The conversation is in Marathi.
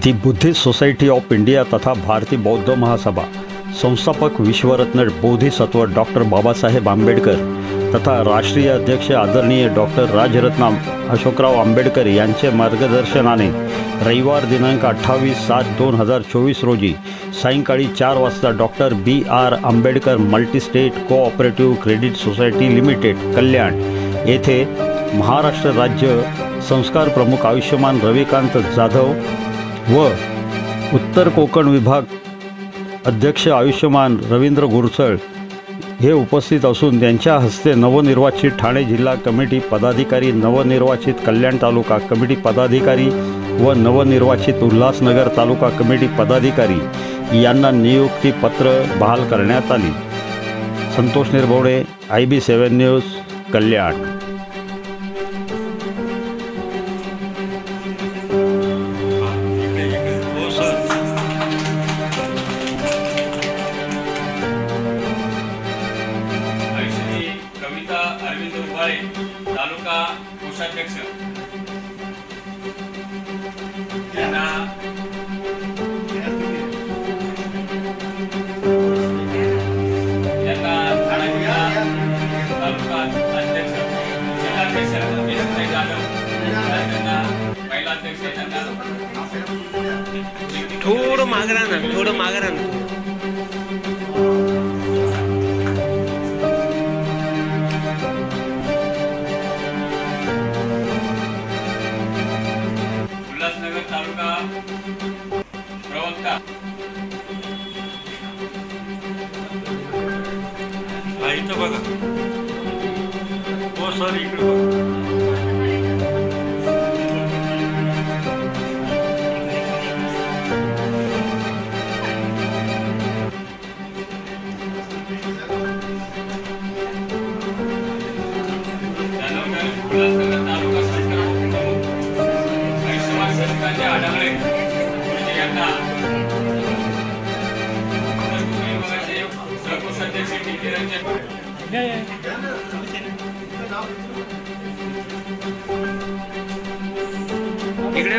The Buddhist society of India तथा भारतीय बौद्ध महासभा संस्थापक विश्वरत्न बोधिसत्व डॉक्टर बाबासाहेब आंबेडकर तथा राष्ट्रीय अध्यक्ष आदरणीय डॉक्टर राजरत्न अशोकराव आंबेडकर यांचे मार्गदर्शनाने रविवार दिनांक 28/7/2024 रोजी सायंकाळी 4 वाजता doctor BR Ambedkar multistate cooperative credit society limited Kalyan येथे महाराष्ट्र राज्य संस्कार प्रमुख आयुष्यमान रविकांत जाधव व उत्तर कोकण विभाग अध्यक्ष आयुष्यमान रवींद्र गुरसळ हे उपस्थित असून त्यांच्या हस्ते नवनिर्वाचित ठाणे जिल्हा कमिटी पदाधिकारी, नवनिर्वाचित कल्याण तालुका कमिटी पदाधिकारी व नवनिर्वाचित उल्हासनगर तालुका कमिटी पदाधिकारी यांना नियुक्ती पत्र बहाल करण्यात आली। संतोष निर्भवडे, IB7 न्यूज, कल्याण। तालुका कोषाध्यक्ष यांना ठाणे जिल्हा तालुका अध्यक्ष जिल्हाध्यक्ष जाधव त्यांना महिला अध्यक्ष त्यांना थोडं मागरा उल्हासनगर तालुका प्रवक्ता इथं बघा। हो सर, इकडे बघा। उल्हासनगर तालुका आढळले यांना सरकोषाध्यक्ष इकडे